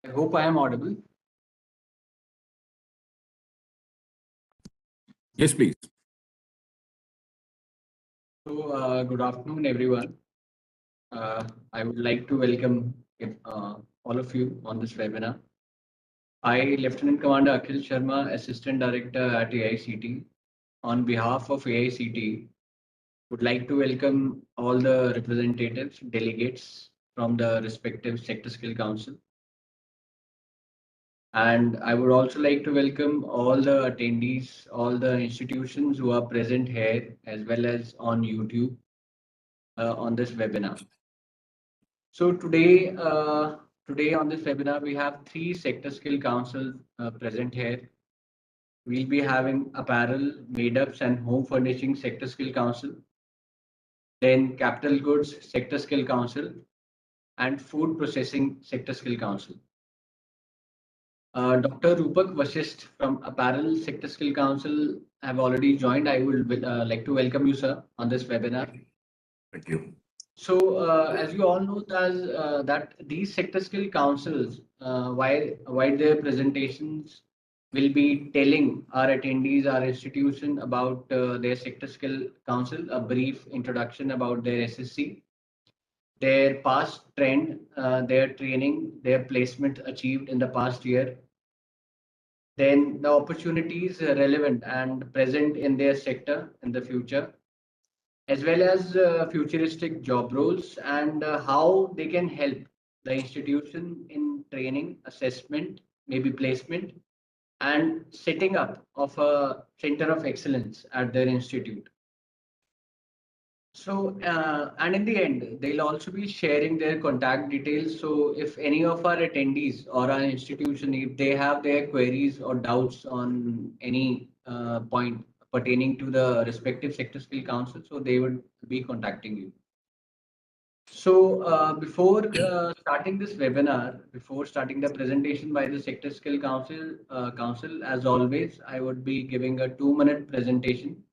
I hope I am audible. Yes, please. So, good afternoon, everyone. I would like to welcome all of you on this webinar. I, Lieutenant Commander Akhil Sharma, Assistant Director at AICT, on behalf of AICT, would like to welcome all the representatives, delegates from the respective Sector Skill Council. And I would also like to welcome all the attendees, all the institutions who are present here, as well as on YouTube on this webinar. So today on this webinar, we have three sector skill councils present here. We'll be having apparel, made-ups and home furnishing sector skill council, then capital goods sector skill council, and food processing sector skill council. Dr. Rupak Vasisht from Apparel Sector Skill Council have already joined. I would like to welcome you, sir, on this webinar. Thank you. So, as you all know, that these sector skill councils, while their presentations will be telling our attendees, our institution about their sector skill council, a brief introduction about their SSC, their past trend, their training, their placement achieved in the past year, then the opportunities relevant and present in their sector in the future, as well as futuristic job roles and how they can help the institution in training, assessment, maybe placement, and setting up of a center of excellence at their institute. So, and in the end, they'll also be sharing their contact details. So if any of our attendees or our institution, if they have their queries or doubts on any point pertaining to the respective sector skill council, so they would be contacting you. So before starting this webinar, before starting the presentation by the sector skill council, as always, I would be giving a 2-minute presentation,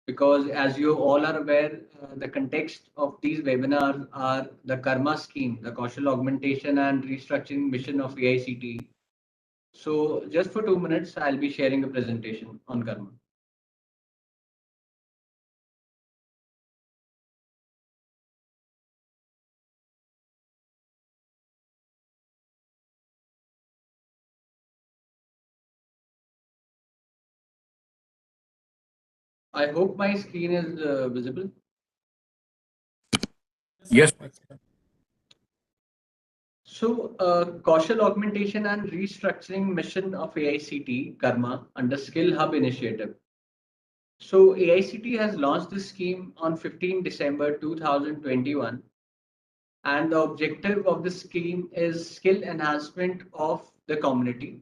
because as you all are aware, the context of these webinars are the Karma scheme, the Kaushal Augmentation and Restructuring mission of AICT. So just for 2 minutes, I'll be sharing a presentation on Karma. I hope my screen is visible. Yes. So, Kaushal Augmentation and Restructuring mission of AICT, Karma, under Skill Hub initiative. So, AICT has launched this scheme on 15 December 2021. And the objective of this scheme is skill enhancement of the community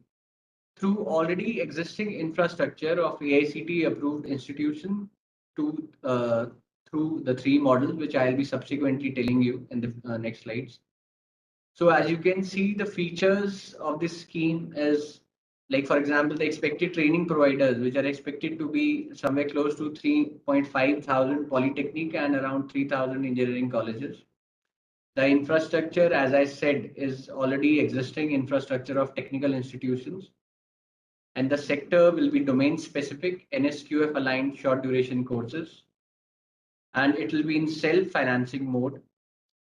through already existing infrastructure of AICT approved institution to through the three models, which I'll be subsequently telling you in the next slides. So as you can see, the features of this scheme is, like, for example, the expected training providers, which are expected to be somewhere close to 3.5 thousand polytechnic and around 3,000 engineering colleges. The infrastructure, as I said, is already existing infrastructure of technical institutions. And the sector will be domain specific, NSQF aligned short duration courses. And it will be in self-financing mode.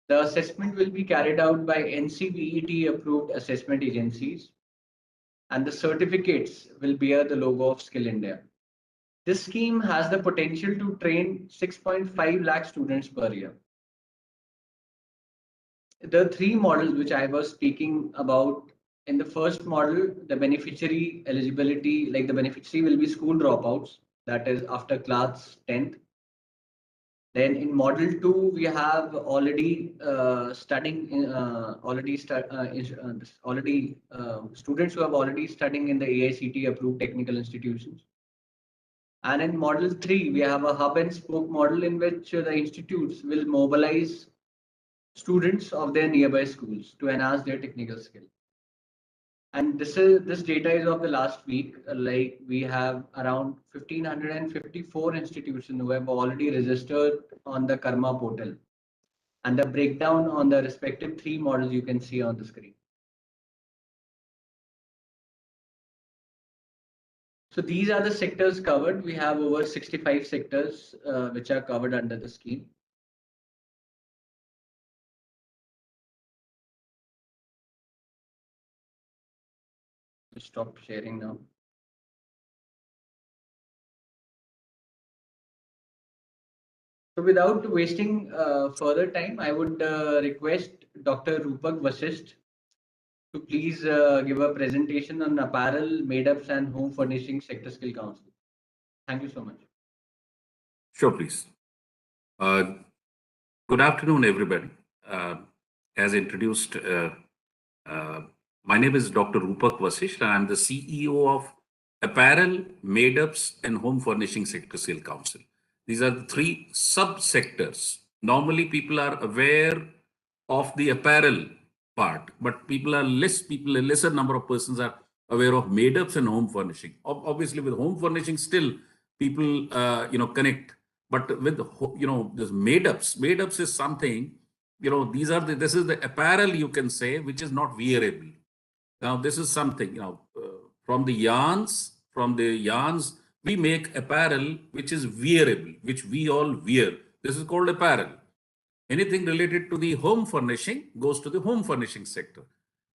The assessment will be carried out by NCVET approved assessment agencies, and the certificates will bear the logo of Skill India. This scheme has the potential to train 6.5 lakh students per year. The three models which I was speaking about, in the first model, the beneficiary eligibility, like the beneficiary will be school dropouts, that is after class 10th. Then in model 2, we have already studying students who have already studying in the AICT approved technical institutions. And in model 3, we have a hub and spoke model in which the institutes will mobilize students of their nearby schools to enhance their technical skill. And this data is of the last week. Like, we have around 1,554 institutions who have already registered on the Karma portal. And the breakdown on the respective three models you can see on the screen. So these are the sectors covered. We have over 65 sectors which are covered under the scheme. Stop sharing now. So without wasting further time, I would request Dr. Rupak Vasisht to please give a presentation on apparel, made-ups and home furnishing sector skill council. Thank you so much. Sure, please. Good afternoon, everybody. As introduced, my name is Dr. Rupak Vasisht, and I'm the CEO of Apparel, Made-ups, and Home Furnishing Sector Skill Council. These are the three sub-sectors. Normally, people are aware of the apparel part, but a lesser number of persons are aware of made-ups and home furnishing. Obviously, with home furnishing, still people connect. But with this made-ups is something. This is the apparel, you can say, which is not wearable. Now, this is something, from the yarns, we make apparel which is wearable, which we all wear. This is called apparel. Anything related to the home furnishing goes to the home furnishing sector.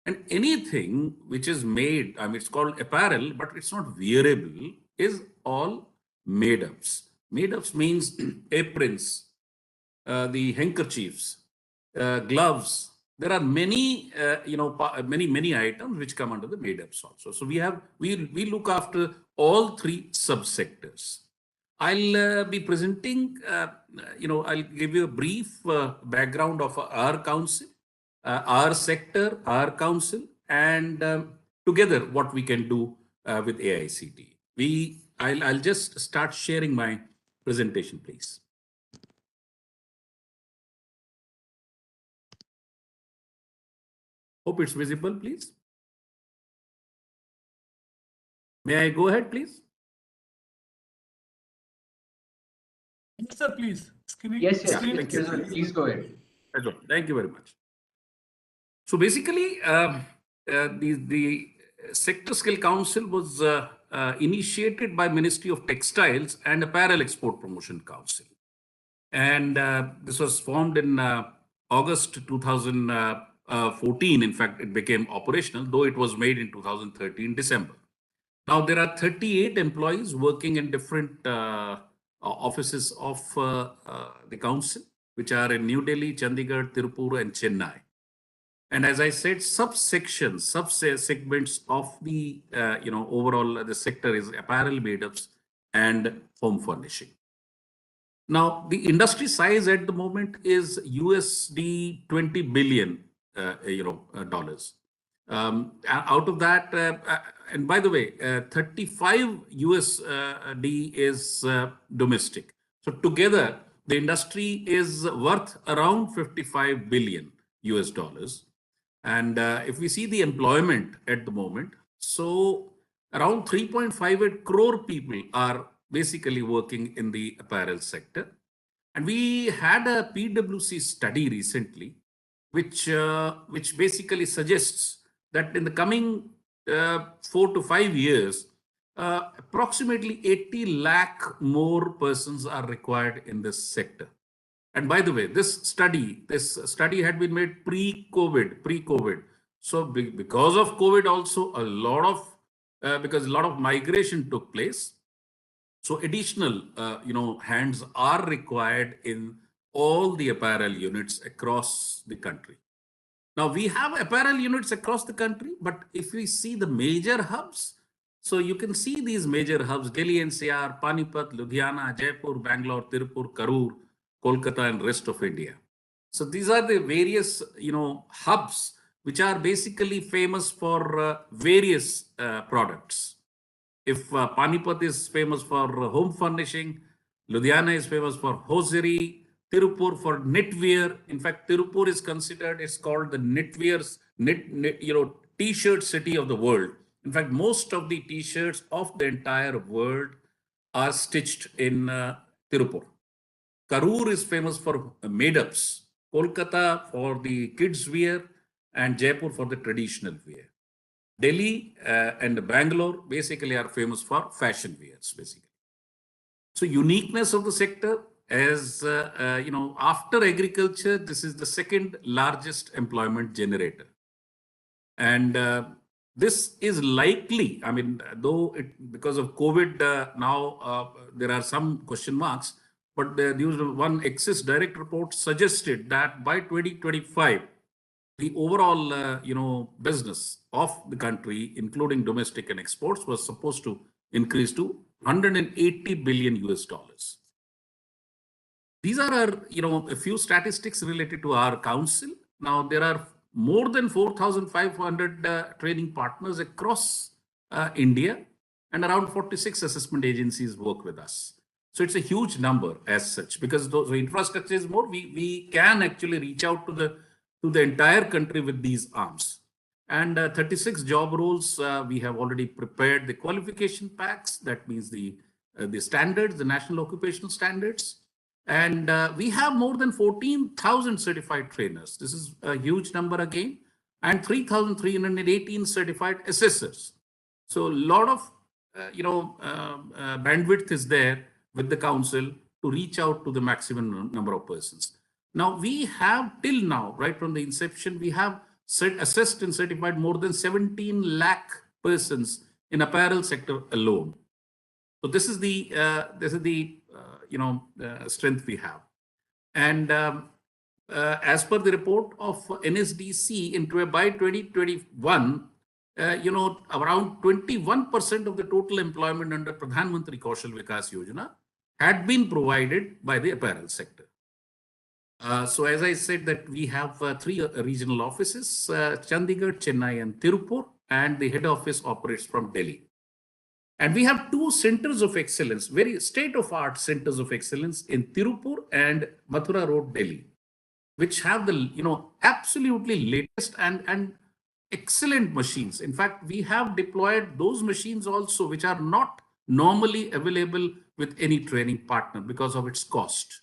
And anything which is made, it's called apparel, but it's not wearable, is all made-ups. Made-ups means aprons, the handkerchiefs, gloves. There are many, many items which come under the made-ups also. So we look after all three subsectors. I'll be presenting, I'll give you a brief background of our council, our sector, our council, and together what we can do with AICTE. I'll just start sharing my presentation, please. Hope it's visible, please. May I go ahead, please? Yes, sir, please. Yes, thank you. Please go ahead. Thank you very much. So basically, the Sector Skill Council was initiated by Ministry of Textiles and Apparel Export Promotion Council. And this was formed in August 2014. In fact, it became operational, though it was made in 2013, December. Now, there are 38 employees working in different offices of the council, which are in New Delhi, Chandigarh, Tirupur, and Chennai. And as I said, subsegments of the overall the sector is apparel, made-ups, and home furnishing. Now, the industry size at the moment is USD 20 billion, dollars. Out of that, and by the way, 35 USD is domestic. So together, the industry is worth around 55 billion US dollars. And if we see the employment at the moment, so around 3.58 crore people are basically working in the apparel sector. And we had a PwC study recently, which basically suggests that in the coming 4 to 5 years, approximately 80 lakh more persons are required in this sector. And by the way, this study had been made pre-COVID. So because of COVID also, because a lot of migration took place. So additional, hands are required in all the apparel units across the country. Now, we have apparel units across the country, but if we see the major hubs, so you can see these major hubs: Delhi NCR, Panipat, Ludhiana, Jaipur, Bangalore, Tirupur, Karur, Kolkata, and rest of India. So these are the various, hubs which are basically famous for various products. If Panipat is famous for home furnishing, Ludhiana is famous for hosiery, Tirupur for knitwear. In fact, Tirupur is considered, it's called the t-shirt city of the world. In fact, most of the t-shirts of the entire world are stitched in Tirupur. Karur is famous for made-ups, Kolkata for the kids wear, and Jaipur for the traditional wear. Delhi and Bangalore basically are famous for fashion wears, basically. So uniqueness of the sector as, after agriculture, this is the second largest employment generator. And this is likely, I mean, though because of COVID now there are some question marks, but one Axis direct report suggested that by 2025, the overall, business of the country, including domestic and exports, was supposed to increase to 180 billion US dollars. These are our, a few statistics related to our council. Now, there are more than 4,500 training partners across India, and around 46 assessment agencies work with us. So it's a huge number as such, because the infrastructure is more, we can actually reach out to the entire country with these arms. And 36 job roles, we have already prepared the qualification packs. That means the standards, the national occupational standards. And we have more than 14,000 certified trainers. This is a huge number again, and 3,318 certified assessors. So a lot of, bandwidth is there with the council to reach out to the maximum number of persons. Now, we have till now, right from the inception, we have assessed and certified more than 17 lakh persons in apparel sector alone. So this is the strength we have. And as per the report of NSDC, by 2021, around 21% of the total employment under Pradhan Mantri Kaushal Vikas Yojana had been provided by the apparel sector. So as I said, that we have 3 regional offices, Chandigarh, Chennai and Tirupur, and the head office operates from Delhi. And we have 2 centers of excellence, very state-of-art centers of excellence in Tirupur and Mathura Road, Delhi, which have the absolutely latest and excellent machines. In fact, we have deployed those machines also, which are not normally available with any training partner because of its cost.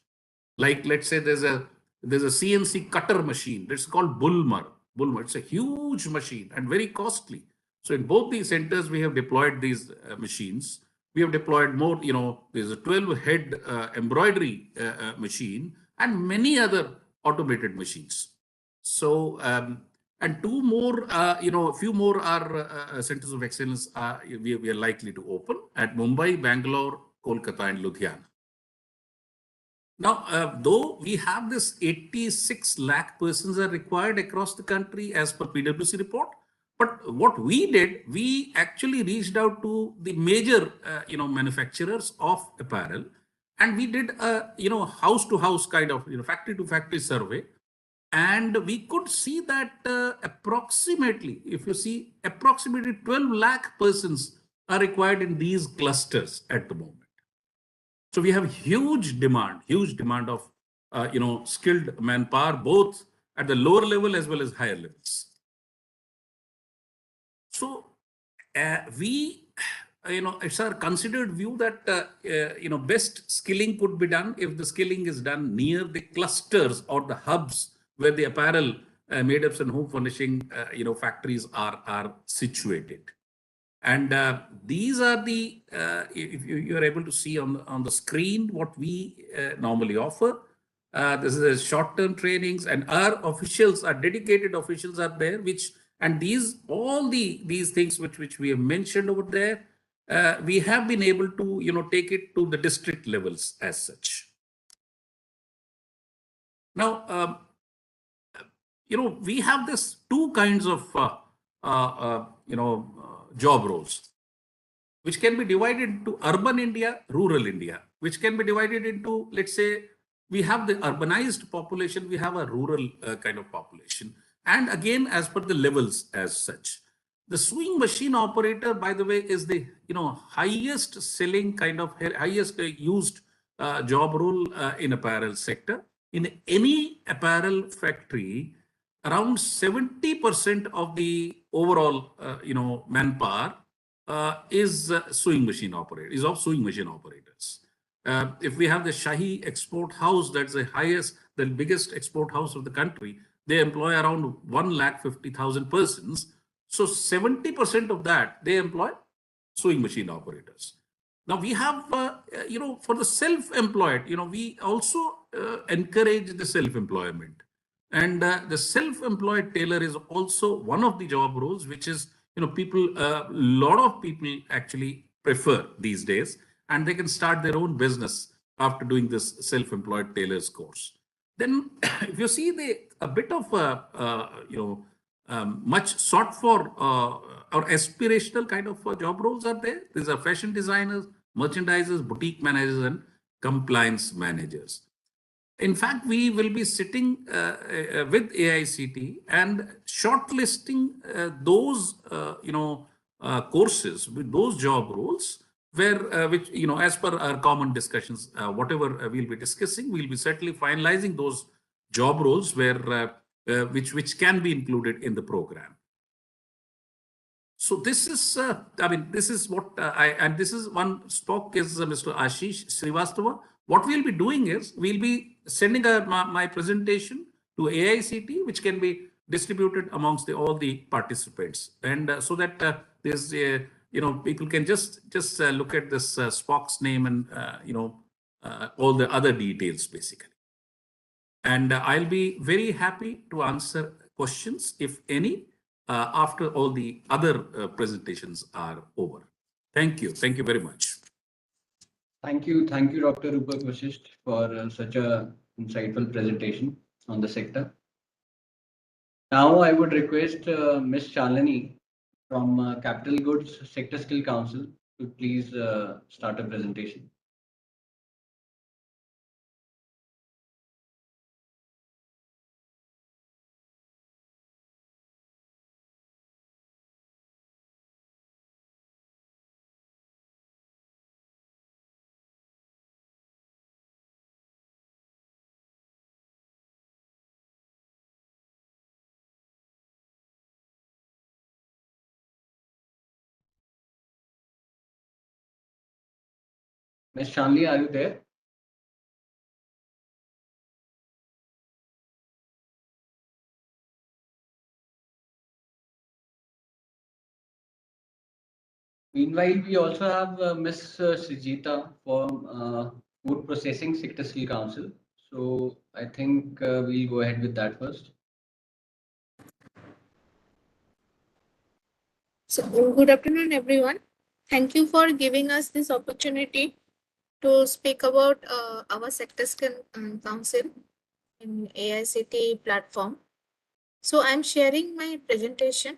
Like, let's say there's a CNC cutter machine. It's called Bulmer. It's a huge machine and very costly. So in both these centers, we have deployed these machines. We have deployed more, there's a 12-head embroidery machine and many other automated machines. So, and 2 more, a few more are centers of excellence we are likely to open at Mumbai, Bangalore, Kolkata and Ludhiana. Now, though we have this 86 lakh persons are required across the country as per PwC report, but what we did, we actually reached out to the major, manufacturers of apparel, and we did a, house-to-house kind of, factory-to-factory survey, and we could see that approximately, if you see, approximately 12 lakh persons are required in these clusters at the moment. So we have huge demand of, skilled manpower, both at the lower level as well as higher levels. So it's our considered view that, best skilling could be done if the skilling is done near the clusters or the hubs where the apparel made-ups and home furnishing, factories are situated. And these are the, if you are able to see on the screen, what we normally offer. This is a short-term trainings, and our officials, our dedicated officials are there, and these things which we have mentioned over there, we have been able to, take it to the district levels as such. Now, we have this 2 kinds of, job roles, which can be divided into urban India, rural India, which can be divided into, let's say, we have the urbanized population, we have a rural kind of population. And again, as per the levels as such. The sewing machine operator, by the way, is the, highest selling kind of, highest used job role in apparel sector. In any apparel factory, around 70% of the overall, manpower is sewing machine operator, is of sewing machine operators. If we have the Shahi Export House, that's the biggest export house of the country, they employ around 1,50,000 persons. So 70% of that, they employ sewing machine operators. Now we have, for the self-employed, we also encourage the self-employment. And the self-employed tailor is also one of the job roles, which is, a lot of people actually prefer these days, and they can start their own business after doing this self-employed tailor's course. Then if you see a bit of, much sought for or aspirational kind of job roles are there. These are fashion designers, merchandisers, boutique managers, and compliance managers. In fact, we will be sitting with AICT and shortlisting those, courses with those job roles where, which, as per our common discussions, whatever we'll be discussing, we'll be certainly finalizing those job roles where, which can be included in the program. So this is, this is what and this is one spoke is Mr. Ashish Srivastava. What we'll be doing is we'll be sending my presentation to AICT, which can be distributed amongst all the participants, and so that there's people can just look at this Spock's name and all the other details basically. And I'll be very happy to answer questions if any after all the other presentations are over. Thank you very much. Thank you, Dr. Rupak Vasisht, for such a insightful presentation on the sector. Now I would request Ms. Shalini from Capital Goods Sector Skill Council to please start a presentation. Ms. Shalini, are you there? Meanwhile, we also have Ms. Srijita from Food Processing Sector Skill Council. So I think we'll go ahead with that first. So good afternoon, everyone. Thank you for giving us this opportunity to speak about our Sector Skill Council in AICT platform. So I'm sharing my presentation.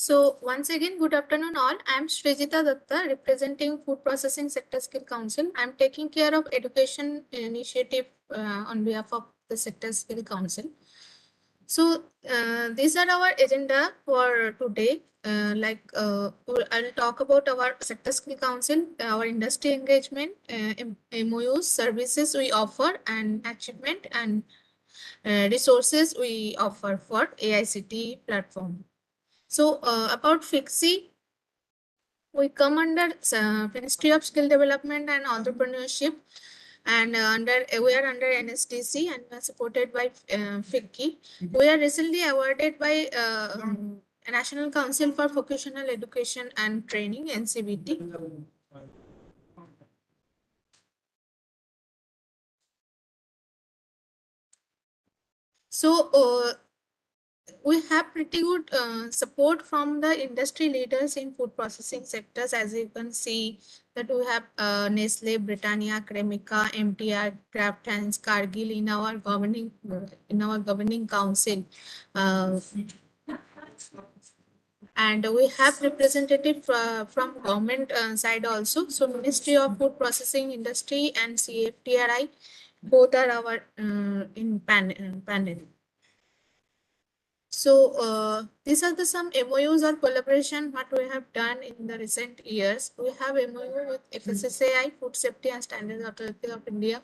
So once again, good afternoon all. I'm Srijita Datta, representing Food Processing Sector Skill Council. I'm taking care of education initiative on behalf of the Sector Skill Council. So these are our agenda for today. I'll talk about our Sector Skill Council, our industry engagement, MOUs, services we offer, and achievement and resources we offer for AICT platform. So about FIXI, we come under Ministry of Skill Development and Entrepreneurship, and we are under NSDC and we are supported by FICCI. We are recently awarded by National Council for Vocational Education and Training, NCVT. So we have pretty good support from the industry leaders in food processing sectors. As you can see that we have Nestle, Britannia, Cremica, MTR, Kraft Heinz, Cargill in our governing council. And we have representative from government side also. So Ministry of Food Processing Industry and CFTI, both are our in panel. So these are the some MOUs or collaboration what we have done in the recent years. We have MOU with FSSAI, Food Safety and Standards Authority of India,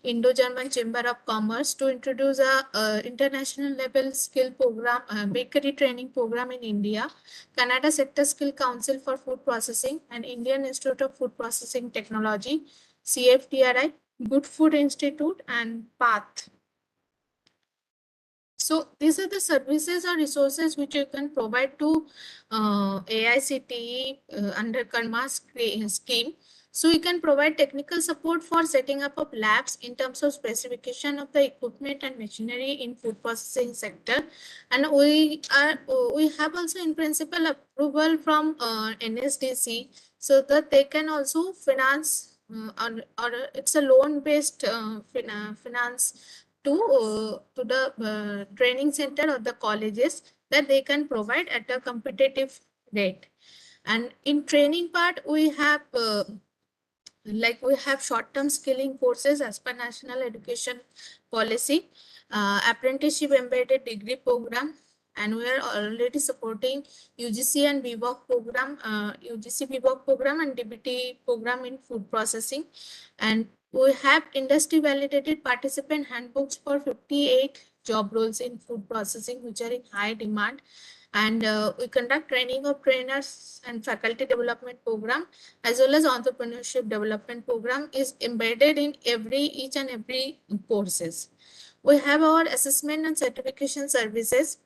Indo-German Chamber of Commerce to introduce a international level skill program, bakery training program in India, Canada Sector Skill Council for Food Processing, and Indian Institute of Food Processing Technology, CFTI, Good Food Institute, and PATH. So these are the services or resources which you can provide to AICTE under Karma scheme. So we can provide technical support for setting up of labs in terms of specification of the equipment and machinery in food processing sector. And we have also in principle approval from NSDC so that they can also finance or it's a loan based finance to the training center or the colleges that they can provide at a competitive rate. And in training part, we have short-term skilling courses as per National Education Policy, apprenticeship embedded degree program, and we are already supporting UGC and VWOC program, UGC VWOC program and DBT program in food processing. And we have industry validated participant handbooks for 58 job roles in food processing, which are in high demand. And we conduct training of trainers and faculty development program, as well as entrepreneurship development program is embedded in each and every courses. We have our assessment and certification services,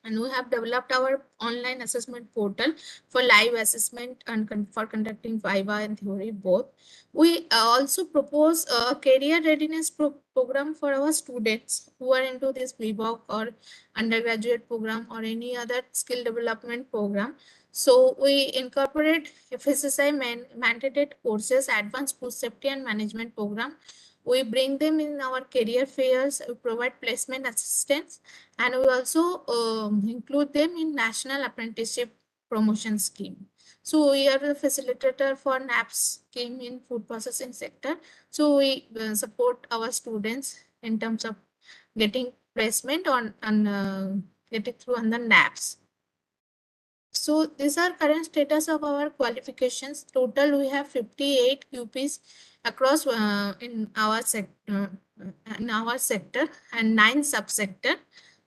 and we have developed our online assessment portal for live assessment and for conducting Viva and theory both. We also propose a career readiness program for our students who are into this VWOC or undergraduate program or any other skill development program. So we incorporate FSSI mandated courses, advanced food safety and management program. We bring them in our career fairs, we provide placement assistance, and we also include them in National Apprenticeship Promotion Scheme. So we are the facilitator for NAPS scheme in food processing sector. So we support our students in terms of getting placement and getting through on the NAPS. So these are current status of our qualifications. Total we have 58 QPs across in our sector and 9 subsector.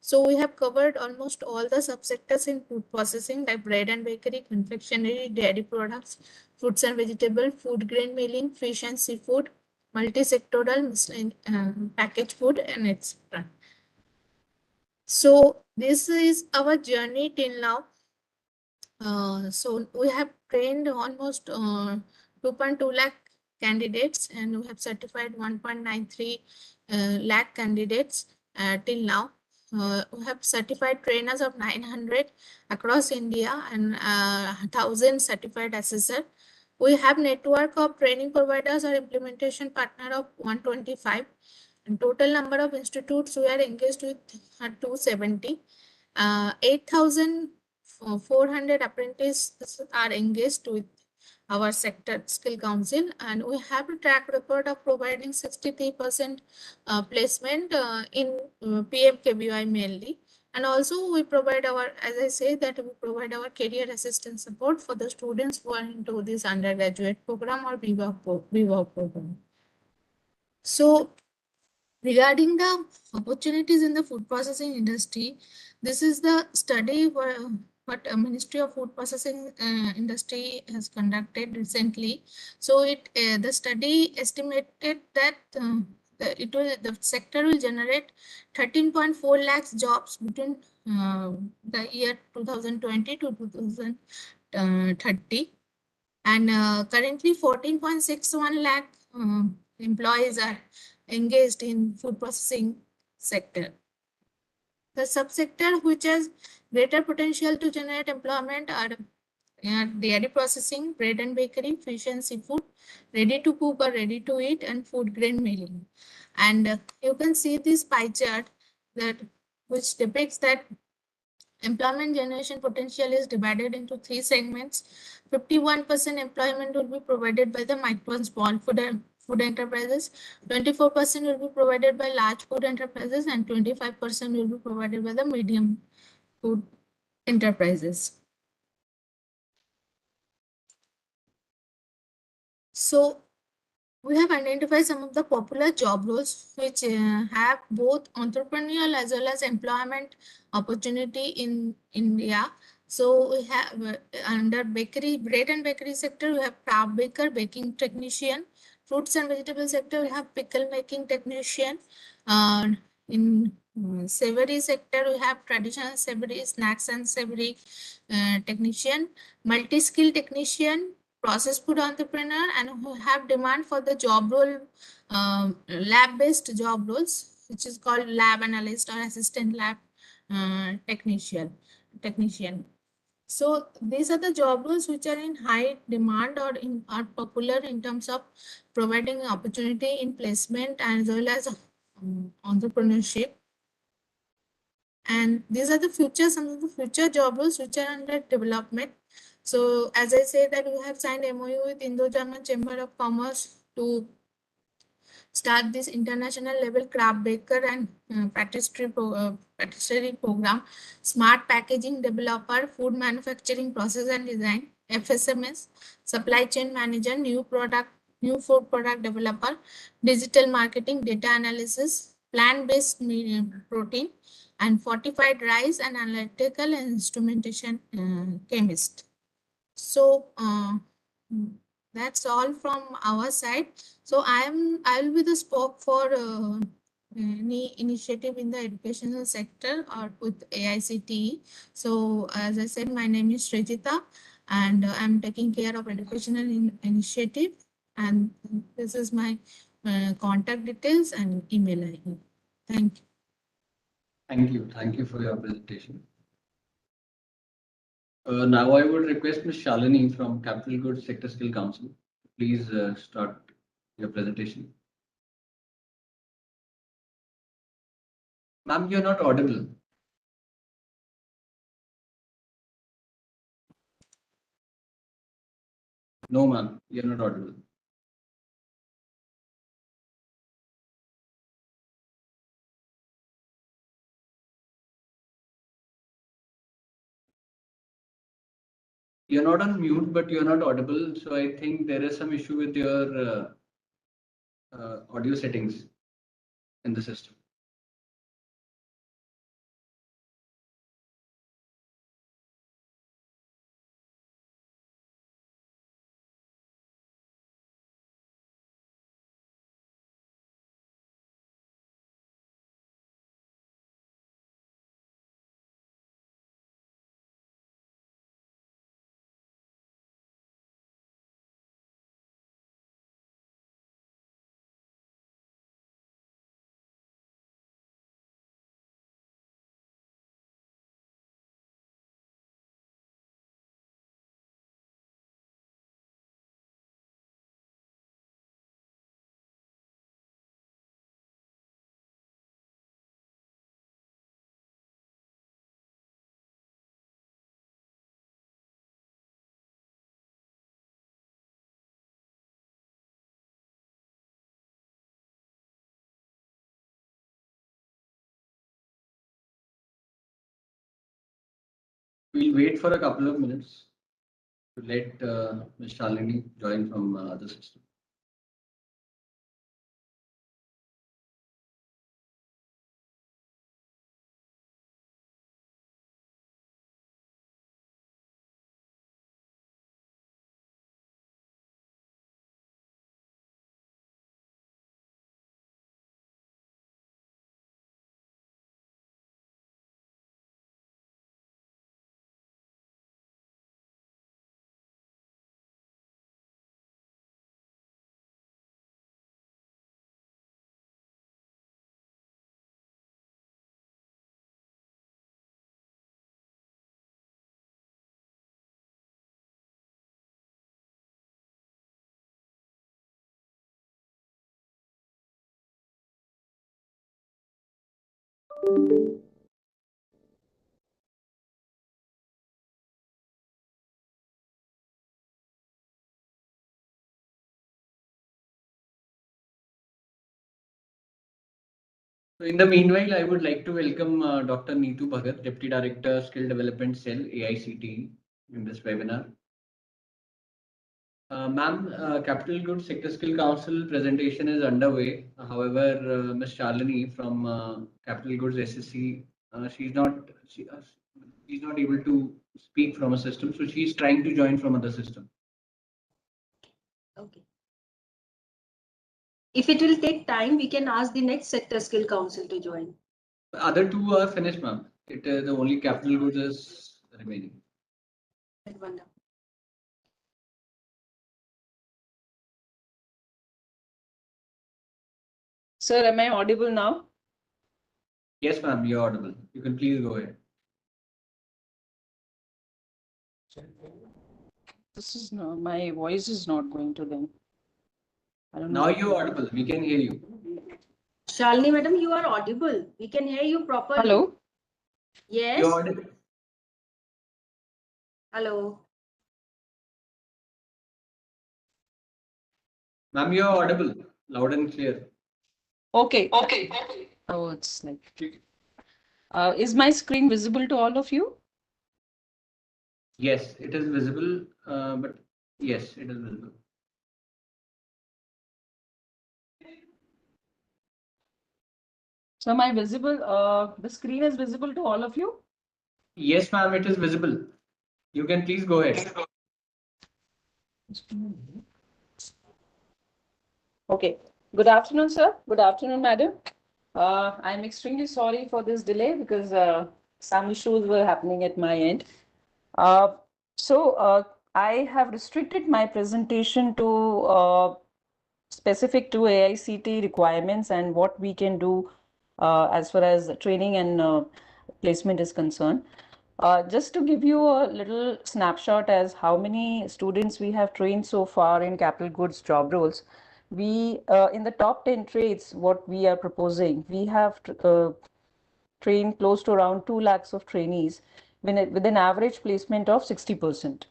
So we have covered almost all the subsectors in food processing like bread and bakery, confectionery, dairy products, fruits and vegetable, food grain milling, fish and seafood, multi-sectoral, packaged food, and etc. So this is our journey till now. So we have trained almost 2.2 lakh candidates, and we have certified 1.93 lakh candidates till now. We have certified trainers of 900 across India and 1,000 certified assessor. We have network of training providers or implementation partner of 125. And total number of institutes we are engaged with 270. 8,400 apprentices are engaged with our sector skill council, and we have a track record of providing 63% placement in PMKVY mainly. And also we provide our, as I say, that we provide our career assistance support for the students who are into this undergraduate program or VWOC program. So regarding the opportunities in the food processing industry, this is the study what Ministry of Food Processing Industry has conducted recently. So the study estimated that the sector will generate 13.4 lakhs jobs between the year 2020 to 2030, and currently 14.61 lakh employees are engaged in food processing sector. The subsector which has greater potential to generate employment are dairy processing, bread and bakery, fish and seafood, ready to cook or ready to eat, and food grain milling. And you can see this pie chart that which depicts that employment generation potential is divided into 3 segments. 51% employment will be provided by the micro and small food enterprises, 24% will be provided by large food enterprises, and 25% will be provided by the medium food enterprises. So we have identified some of the popular job roles which have both entrepreneurial as well as employment opportunity in India. So we have under bakery, bread and bakery sector, we have craft baker, baking technician. Fruits and vegetable sector, we have pickle making technician. In savory sector, we have traditional savory, snacks and savory technician, multi-skill technician, process food entrepreneur, and who have demand for the job role, lab-based job roles, which is called lab analyst or assistant lab technician. So these are the job roles which are in high demand or are popular in terms of providing opportunity in placement as well as entrepreneurship. And these are the future, some of the future job roles which are under development. So as I said that we have signed MOU with Indo-German Chamber of Commerce to start this international level craft baker and patisserie program, smart packaging developer, food manufacturing process and design, FSMS, supply chain manager, new food product developer, digital marketing, data analysis, plant-based protein, and fortified rice and analytical and instrumentation chemist. So that's all from our side. So I will be the spoke for any initiative in the educational sector or with AICTE. So as I said, my name is Srijita and I'm taking care of educational initiative, and this is my contact details and email ID. Thank you. Thank you. Thank you for your presentation. Now I would request Ms. Shalini from Capital Goods Sector Skill Council. Please start your presentation. Ma'am, you're not audible. No, ma'am, you're not audible. You're not on mute, but you're not audible. So I think there is some issue with your audio settings in the system. We'll wait for a couple of minutes to let Ms. Shalini join from the system. So in the meanwhile, I would like to welcome Dr. Neetu Bhagat, Deputy Director, Skill Development Cell, AICTE, in this webinar. Ma'am, Capital Goods Sector Skill Council presentation is underway. However, Ms. Shalini from Capital Goods SSC, she's not able to speak from a system, so she's trying to join from other system. Okay. If it will take time, we can ask the next sector skill council to join. The other two are finished, ma'am. The only Capital Goods is remaining. Sir, am I audible now? Yes, ma'am, you're audible. You can please go ahead. This is no, my voice is not going to them. I don't know. Now you're audible. We can hear you. Shalini madam, you are audible. We can hear you properly. Hello? Yes. You're audible. Hello. Ma'am, you're audible. Loud and clear. Okay. Oh, it's like. Is my screen visible to all of you? Yes, it is visible, but yes, it is visible. So am I visible? The screen is visible to all of you? Yes, ma'am, it is visible. You can please go ahead. Okay. Good afternoon, sir. Good afternoon, madam. I'm extremely sorry for this delay because some issues were happening at my end. So I have restricted my presentation to specific to AICT requirements and what we can do as far as training and placement is concerned. Just to give you a little snapshot as how many students we have trained so far in capital goods job roles. We in the top 10 trades, what we are proposing, we have trained close to around 2 lakhs of trainees with an average placement of 60%.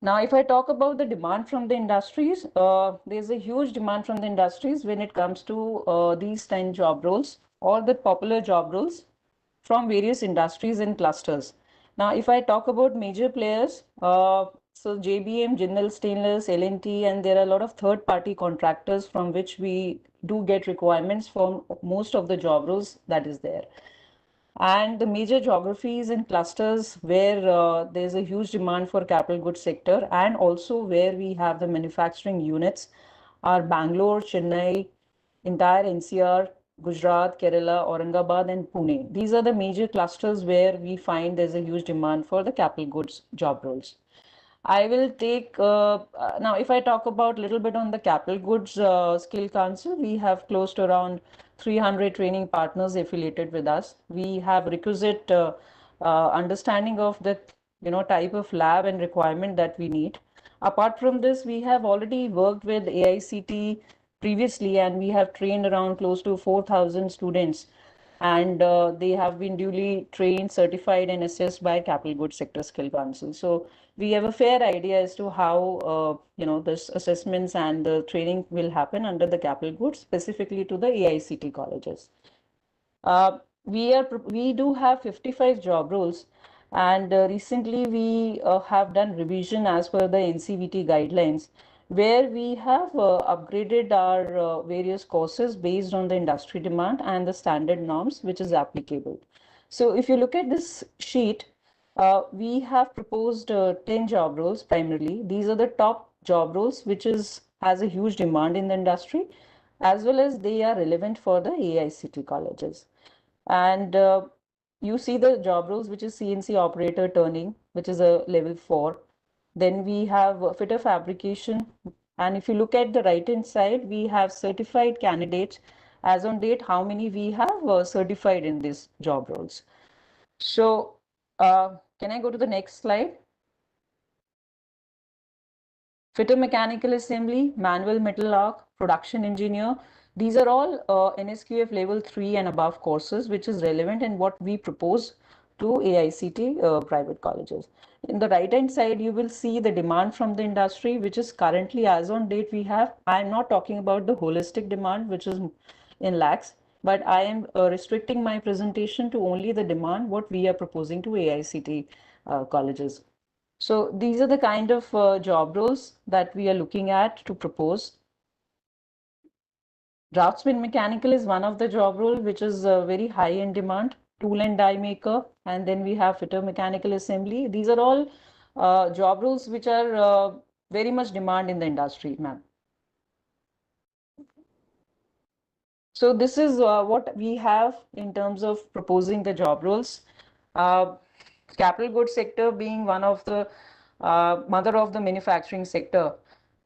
Now, if I talk about the demand from the industries, there's a huge demand from the industries when it comes to these 10 job roles or the popular job roles from various industries and clusters. Now, if I talk about major players, so JBM, Jindal Stainless, L&T, and there are a lot of third-party contractors from which we do get requirements for most of the job roles that is there. And the major geographies and clusters where there's a huge demand for capital goods sector and also where we have the manufacturing units are Bangalore, Chennai, entire NCR, Gujarat, Kerala, Aurangabad and Pune. These are the major clusters where we find there's a huge demand for the capital goods job roles. I will take now if I talk about a little bit on the capital goods skill council, we have close to around 300 training partners affiliated with us. We have requisite understanding of the type of lab and requirement that we need. Apart from this, we have already worked with AICT previously and we have trained around close to 4,000 students and they have been duly trained, certified and assessed by Capital Goods Sector Skill Council. So we have a fair idea as to how this assessments and the training will happen under the capital goods, specifically to the AICT colleges. We do have 55 job roles, and recently we have done revision as per the NCVT guidelines, where we have upgraded our various courses based on the industry demand and the standard norms which is applicable. So if you look at this sheet, we have proposed 10 job roles primarily. These are the top job roles which has a huge demand in the industry, as well as they are relevant for the AICT colleges. And you see the job roles, which is CNC operator turning, which is a level 4. Then we have fitter fabrication. And if you look at the right hand side, we have certified candidates. As on date, how many we have certified in these job roles. So can I go to the next slide? Fitter mechanical assembly, manual metal arc, production engineer. These are all NSQF level 3 and above courses, which is relevant in what we propose to AICT private colleges. In the right hand side, you will see the demand from the industry, which is currently as on date we have. I'm not talking about the holistic demand, which is in lakhs, but I am restricting my presentation to only the demand what we are proposing to AICT colleges. So these are the kind of job roles that we are looking at to propose. Draftsman mechanical is one of the job role which is very high in demand. Tool and die maker, and then we have fitter mechanical assembly. These are all job roles which are very much demand in the industry, ma'am. So this is what we have in terms of proposing the job roles. Capital goods sector being one of the mother of the manufacturing sector.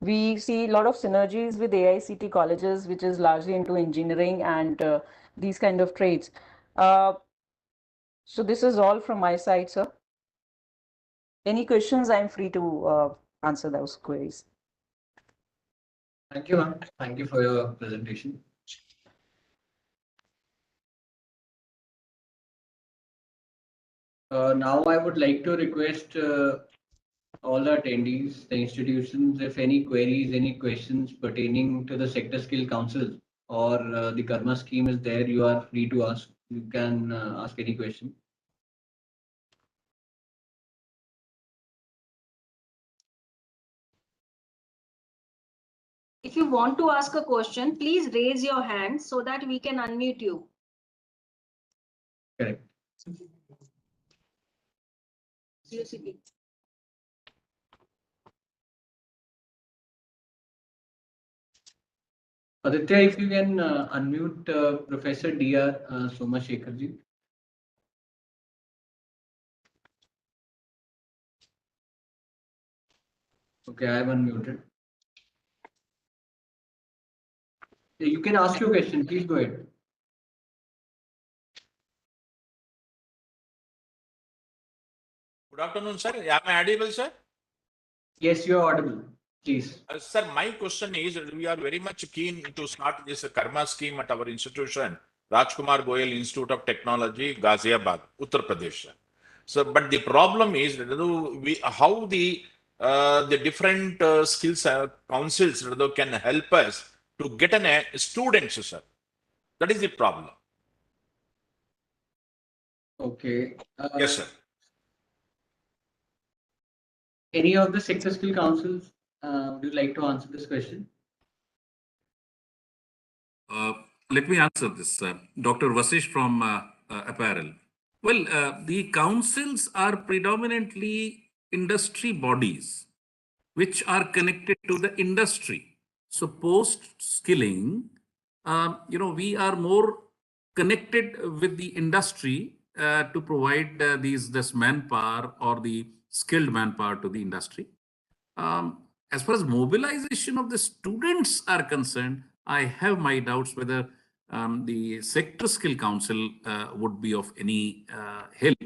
We see a lot of synergies with AICT colleges, which is largely into engineering and these kind of trades. So this is all from my side, sir. Any questions, I'm free to answer those queries. Thank you, ma'am. Thank you for your presentation. Now I would like to request all the attendees, the institutions, if any queries, any questions pertaining to the Sector Skill Council or the Karma scheme is there, you are free to ask. You can ask any question. If you want to ask a question, please raise your hand so that we can unmute you. Correct. CUCP. Aditya, if you can unmute Professor Dr. Somashekharji. Okay, I have unmuted. You can ask your question. Please go ahead. Good afternoon, sir. Am I audible, sir? Yes, you are audible. Please. Sir, my question is, we are very much keen to start this Karma scheme at our institution, Rajkumar Goyal Institute of Technology, Ghaziabad, Uttar Pradesh. So, but the problem is how the different skills councils can help us to get students, sir. That is the problem. Okay. Yes, sir. Any of the sector skill councils, would you like to answer this question? Let me answer this. Dr. Vasish from Apparel. Well, the councils are predominantly industry bodies which are connected to the industry. So post-skilling, we are more connected with the industry to provide this manpower or the skilled manpower to the industry. As far as mobilization of the students are concerned, I have my doubts whether the Sector Skill Council would be of any help.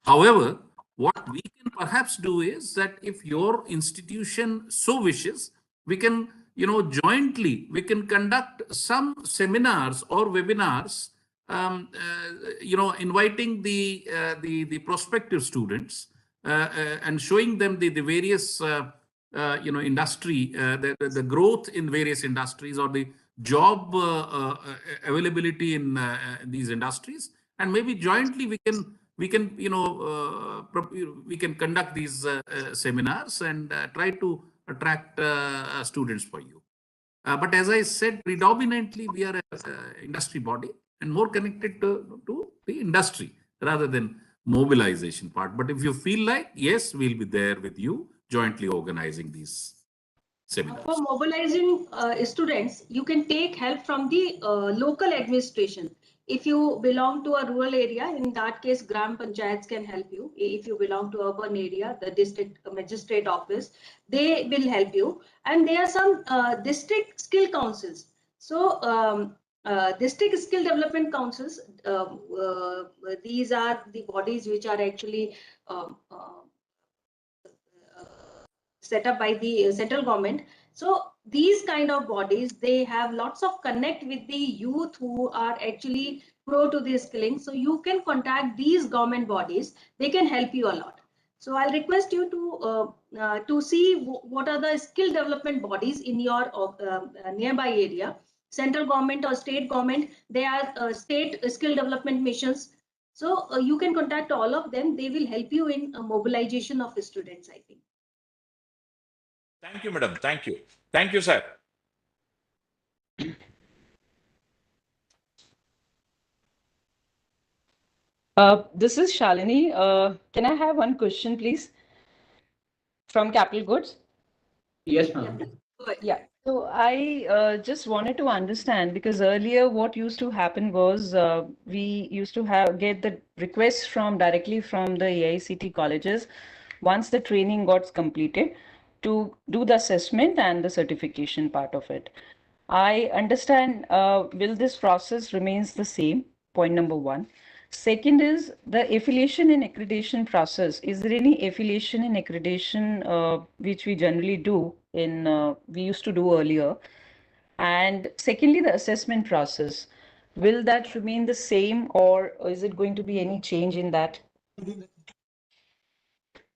However, what we can perhaps do is that if your institution so wishes, we can, jointly, we can conduct some seminars or webinars, inviting the prospective students and showing them the various industry, the growth in various industries or the job availability in these industries, and maybe jointly we can conduct these seminars and try to attract students for you. But as I said, predominantly we are an industry body and more connected to the industry rather than mobilization part. But if you feel like, yes, we'll be there with you, jointly organizing these seminars. For mobilizing students, you can take help from the local administration. If you belong to a rural area, in that case, Gram Panchayats can help you. If you belong to urban area, the district magistrate office, they will help you. And there are some district skill councils. So district skill development councils, these are the bodies which are actually set up by the central government. So these kind of bodies, they have lots of connect with the youth who are actually pro to this skilling. So you can contact these government bodies. They can help you a lot. So I'll request you to see what are the skill development bodies in your nearby area. central government or state government. They are state skill development missions. So you can contact all of them. They will help you in mobilization of students, I think. Thank you, madam. Thank you. Thank you, sir. This is Shalini. Can I have one question, please? From Capital Goods? Yes, ma'am. Yeah. So I just wanted to understand, because earlier what used to happen was we used to get the requests directly from the AICT colleges once the training got completed to do the assessment and the certification part of it. I understand, will this process remains the same? Point number one. Second is the affiliation and accreditation process. Is there any affiliation and accreditation which we generally do we used to do earlier? And secondly, the assessment process. Will that remain the same, or is it going to be any change in that?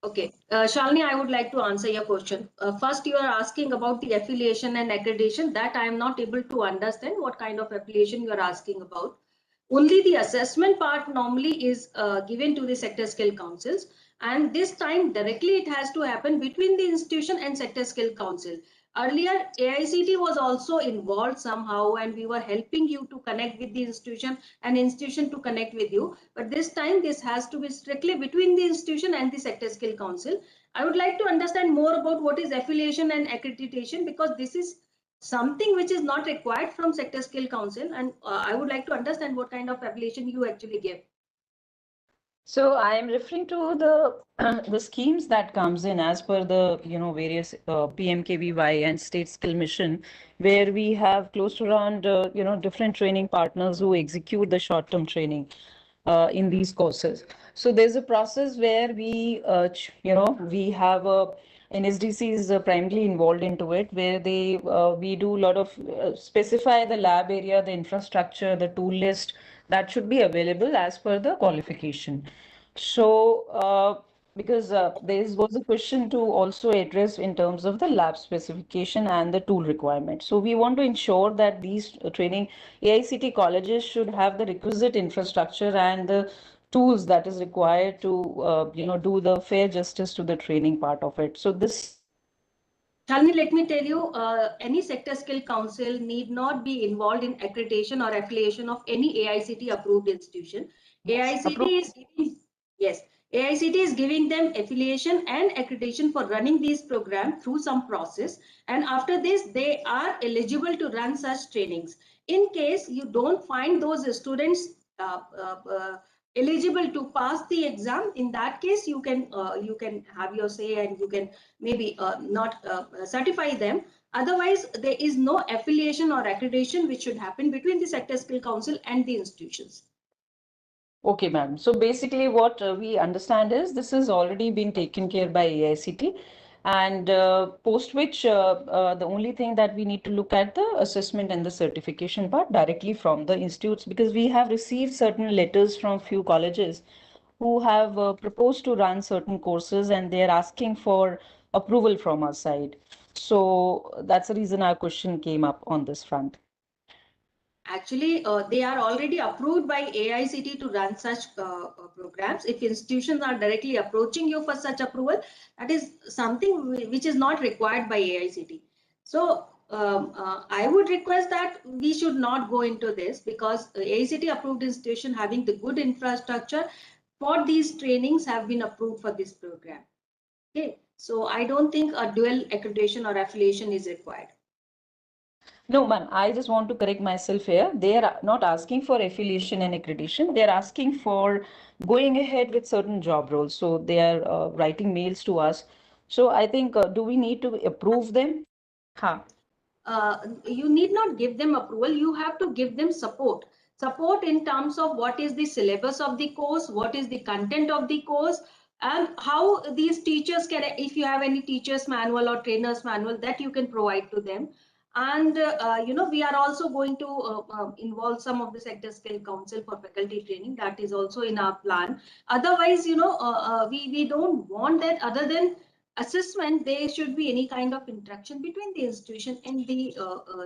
Okay, Shalini, I would like to answer your question. First, you are asking about the affiliation and accreditation. That I am not able to understand what kind of affiliation you are asking about. Only the assessment part normally is given to the sector skill councils, and this time directly it has to happen between the institution and sector skill council. Earlier, AICT was also involved somehow, and we were helping you to connect with the institution and institution to connect with you. But this time, this has to be strictly between the institution and the sector skill council. I would like to understand more about what is affiliation and accreditation, because this is something which is not required from sector skill council, and I would like to understand what kind of affiliation you actually give. So I am referring to the the schemes that comes in as per the various PMKVY and state skill mission, where we have close to around different training partners who execute the short-term training in these courses. So there's a process where we we have a NSDC is primarily involved into it, where we do a lot of specify the lab area, the infrastructure, the tool list that should be available as per the qualification. So because there was a question to also address in terms of the lab specification and the tool requirement. So we want to ensure that these training AICT colleges should have the requisite infrastructure and the tools that is required to do the fair justice to the training part of it. So this. Shalini, let me tell you, any sector skill council need not be involved in accreditation or affiliation of any AICT approved institution. AICT is giving, yes, AICT is giving them affiliation and accreditation for running these programs through some process, and after this they are eligible to run such trainings. In case you don't find those students eligible to pass the exam, in that case you can have your say, and you can maybe not certify them. Otherwise, there is no affiliation or accreditation which should happen between the sector skill council and the institutions. Okay, ma'am. So basically what we understand is this has already been taken care by AICT, and post which the only thing that we need to look at the assessment and the certification part directly from the institutes, because we have received certain letters from few colleges who have proposed to run certain courses, and they are asking for approval from our side. So that's the reason our question came up on this front. Actually, they are already approved by AICT to run such programs. If institutions are directly approaching you for such approval, that is something which is not required by AICT. So I would request that we should not go into this, because AICT approved institution having the good infrastructure for these trainings have been approved for this program. Okay, so I don't think a dual accreditation or affiliation is required. No, ma'am, I just want to correct myself here. They are not asking for affiliation and accreditation. They are asking for going ahead with certain job roles. So they are writing mails to us. So I think, do we need to approve them? Huh. You need not give them approval. You have to give them support. Support in terms of what is the syllabus of the course, what is the content of the course, and how these teachers can, if you have any teachers manual or trainers manual, that you can provide to them. And we are also going to involve some of the sector skill council for faculty training. That is also in our plan. Otherwise, we don't want that, other than assessment, there should be any kind of interaction between the institution and the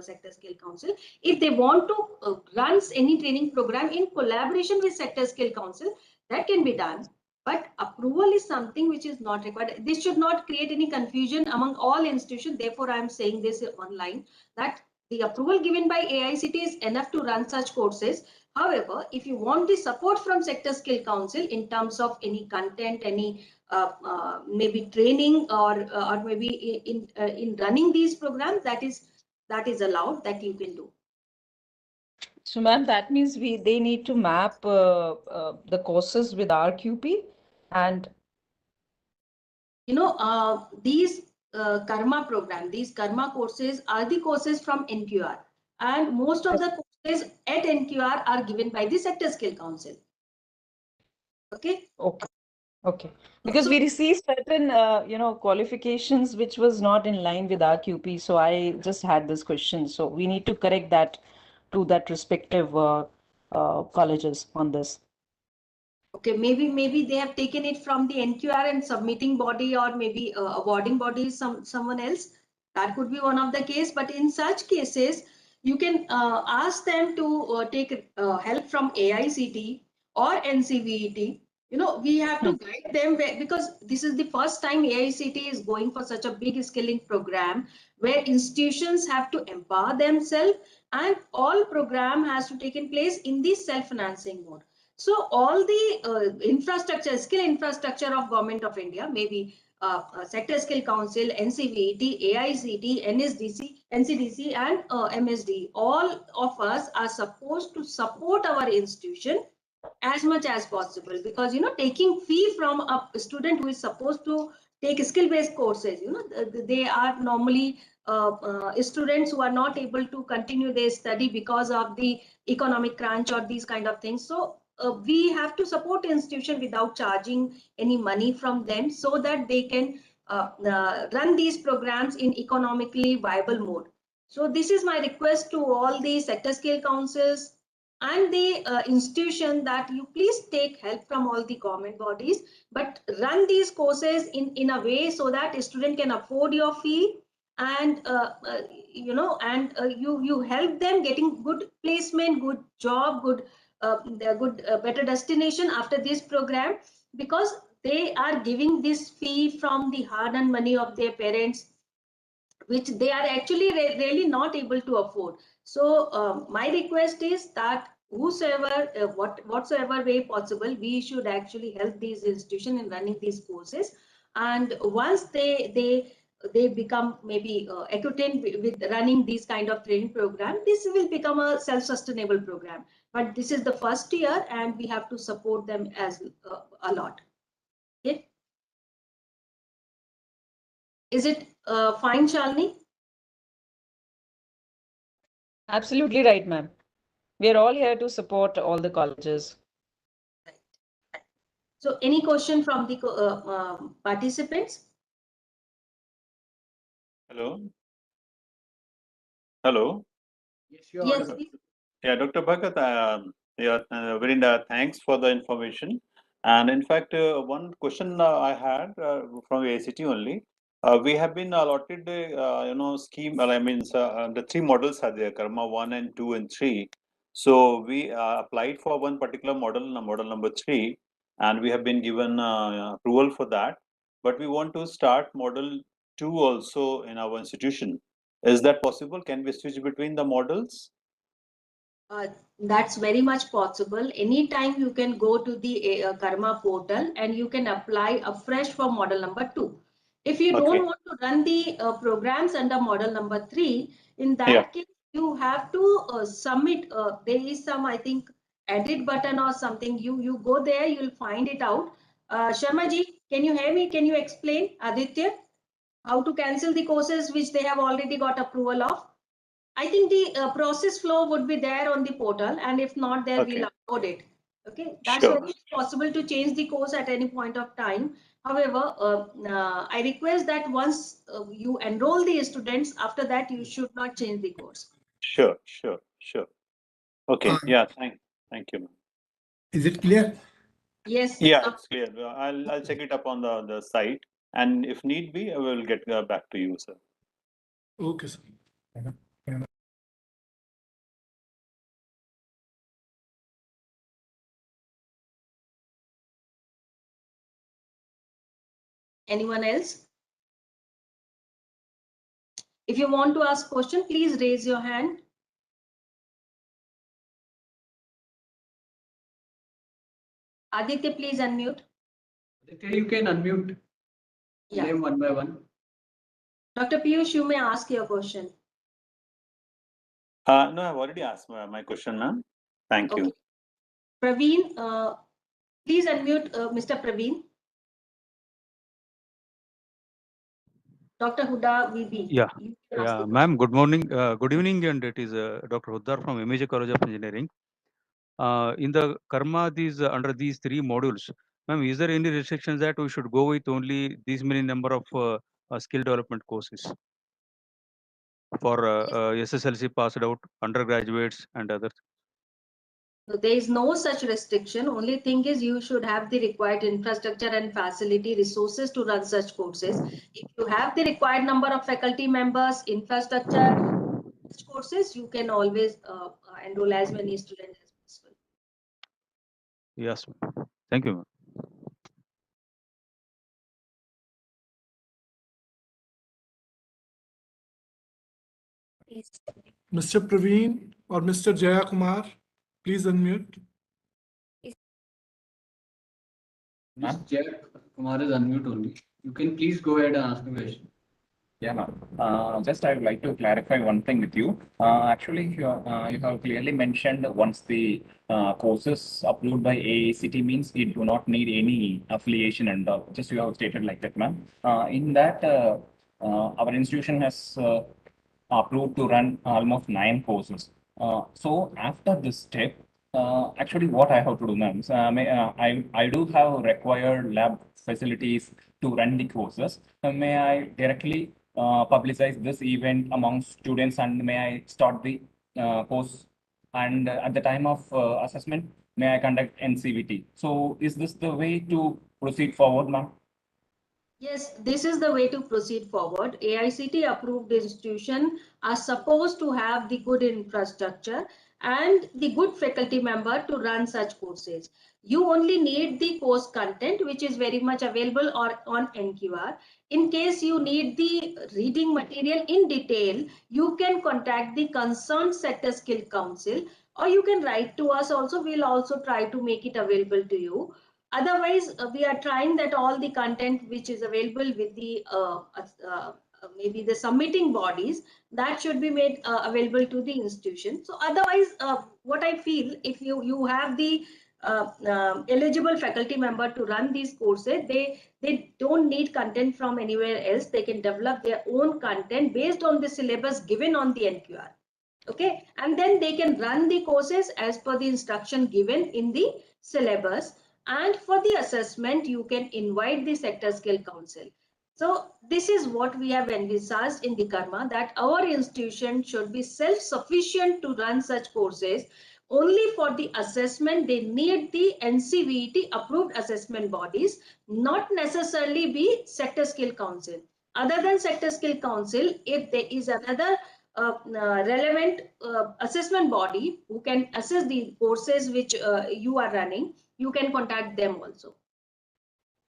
sector skill council. If they want to run any training program in collaboration with sector skill council, that can be done. But approval is something which is not required. This should not create any confusion among all institutions. Therefore, I am saying this online, that the approval given by AICT is enough to run such courses. However, if you want the support from sector skill council in terms of any content, any maybe training, or maybe in running these programs, that is allowed, that you can do. So, ma'am, that means they need to map the courses with RQP, and these Karma program, these Karma courses are the courses from NQR, and most of the courses at NQR are given by the sector skill council. Okay. Okay. Because we received certain, qualifications which was not in line with RQP. So I just had this question. So we need to correct that to that respective colleges on this. Okay, maybe they have taken it from the NQR and submitting body, or maybe awarding body is someone else. That could be one of the case. But in such cases, you can ask them to take help from AICT or NCVET. We have to guide them, because this is the first time AICT is going for such a big skilling program, where institutions have to empower themselves, and all program has to take in place in the self-financing mode. So all the infrastructure, skill infrastructure of Government of India, maybe Sector Skill Council, NCVET, AICT, NCDC, and MSD, all of us are supposed to support our institution as much as possible, because taking fee from a student who is supposed to take skill-based courses, they are normally students who are not able to continue their study because of the economic crunch or these kind of things. So we have to support institution without charging any money from them, so that they can run these programs in economically viable mode. So this is my request to all the sector skill councils and the institution, that you please take help from all the government bodies, but run these courses in a way so that a student can afford your fee, and you help them getting good placement, good job, better destination after this program, because they are giving this fee from the hard-earned money of their parents, which they are actually really not able to afford. So my request is that whosoever, whatsoever way possible, we should actually help these institutions in running these courses. And once they become maybe acquainted with running these kind of training program, this will become a self-sustainable program. But this is the first year, and we have to support them as a lot. Okay. Is it fine, Shalini? Absolutely right, ma'am. We are all here to support all the colleges. Right. So any question from the participants? Hello. Hello. Yes, you're Yes, audible. please. Yeah, Dr. Bhagat, Virinda, thanks for the information. And in fact, one question I had from AICT only. We have been allotted a scheme. I mean, the three models are there: Karma 1 and 2 and 3. So we applied for one particular model, model number 3, and we have been given approval for that. But we want to start model 2 also in our institution. Is that possible? Can we switch between the models? That's very much possible. Anytime you can go to the Karma portal and you can apply afresh for model number 2. If you don't want to run the programs under model number 3, in that case, you have to submit. There is some, I think, edit button or something. You go there, you'll find it out. Sharma ji, can you hear me? Can you explain, Aditya, how to cancel the courses which they have already got approval of? I think the process flow would be there on the portal, and if not there, we'll upload it. Okay, that's very possible to change the course at any point of time. However, I request that once you enroll the students, after that you should not change the course. Sure. Okay, yeah, thank you. Is it clear? Yes. Yeah, it's clear. I'll check it up on the site. And if need be, I will get back to you, sir. Okay, sir. Anyone else? If you want to ask question, please raise your hand. Aditya, please unmute. Aditya, you can unmute. Yeah. Name one by one. Dr. Piyush, you may ask your question. No, I've already asked my question, ma'am. Thank you. Okay. Praveen, please unmute Mr. Praveen. Dr. Huda VB. Yeah, you can ask yeah, the ma'am. Good morning, good evening, and it is Dr. Huddar from MJ College of Engineering. In the Karma, under these three modules, ma'am, is there any restrictions that we should go with only these many number of skill development courses for SSLC passed out undergraduates and others? So there is no such restriction. Only thing is you should have the required infrastructure and facility resources to run such courses. If you have the required number of faculty members, infrastructure, such courses, you can always enroll as many students as possible. Yes, ma'am. Thank you, ma'am. Mr. Praveen or Mr. Jaya Kumar, please unmute. Mr. Jack Kumar is unmute only. You can please go ahead and ask the question. Yeah, ma'am. Just I would like to clarify one thing with you. Actually, you have clearly mentioned once the courses approved by AICT means it do not need any affiliation and just you have stated like that, ma'am. In that, our institution has approved to run almost 9 courses. So after this step, actually what I have to do, ma'am, I do have required lab facilities to run the courses. May I directly publicize this event among students and may I start the course and at the time of assessment, may I conduct NCVT. So is this the way to proceed forward, ma'am? Yes, this is the way to proceed forward. AICT approved institution are supposed to have the good infrastructure and the good faculty member to run such courses. You only need the course content, which is very much available on NQR. In case you need the reading material in detail, you can contact the concerned sector skill council or you can write to us also. We'll also try to make it available to you. Otherwise, we are trying that all the content which is available with the maybe the submitting bodies, that should be made available to the institution. So otherwise, what I feel, if you have the eligible faculty member to run these courses, they don't need content from anywhere else. They can develop their own content based on the syllabus given on the NQR. Okay, and then they can run the courses as per the instruction given in the syllabus. And for the assessment, you can invite the sector skill council. So this is what we have envisaged in the Karma, that our institution should be self-sufficient to run such courses. Only for the assessment, they need the NCVT approved assessment bodies, not necessarily be sector skill council. Other than sector skill council, if there is another relevant assessment body who can assess the courses which you are running, you can contact them also.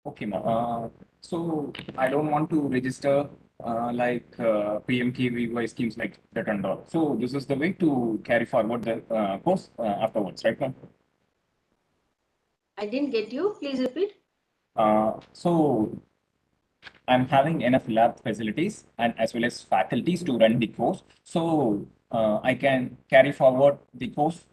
Okay, ma'am. So I don't want to register like PMKVY schemes like that and all. So this is the way to carry forward the course afterwards, right, ma'am? I didn't get you. Please repeat. So I'm having enough lab facilities and as well as faculties to run the course. So I can carry forward the course.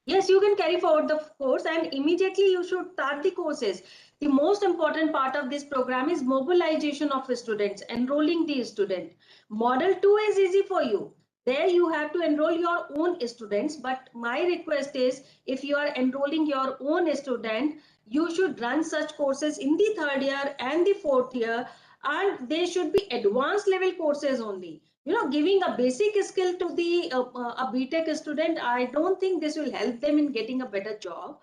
Yes, you can carry forward the course and immediately you should start the courses. The most important part of this program is mobilization of students, enrolling the student. Model 2 is easy for you. There you have to enroll your own students. But my request is, if you are enrolling your own student, you should run such courses in the 3rd year and the 4th year, and they should be advanced level courses only. Giving a basic skill to the a BTech student, I don't think this will help them in getting a better job.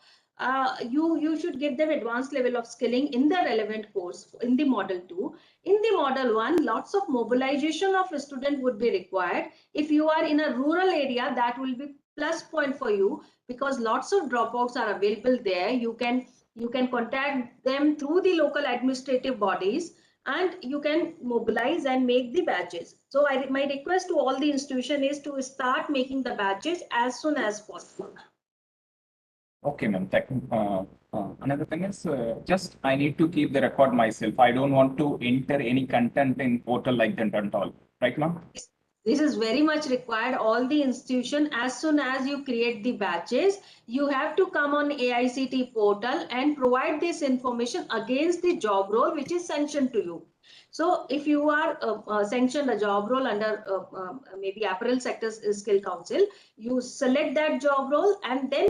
you should give them advanced level of skilling in the relevant course in the model 2. In the model 1, lots of mobilization of a student would be required. If you are in a rural area, that will be plus point for you, because lots of dropouts are available there. You can contact them through the local administrative bodies, and you can mobilize and make the batches. So my request to all the institution is to start making the batches as soon as possible. Okay, ma'am. Another thing is just I need to keep the record myself. I don't want to enter any content in portal like that and all. Right, ma'am? This is very much required. All the institution, as soon as you create the batches, you have to come on AICT portal and provide this information against the job role which is sanctioned to you. So if you are sanctioned a job role under maybe Apparel Sector Skill Council, you select that job role, and then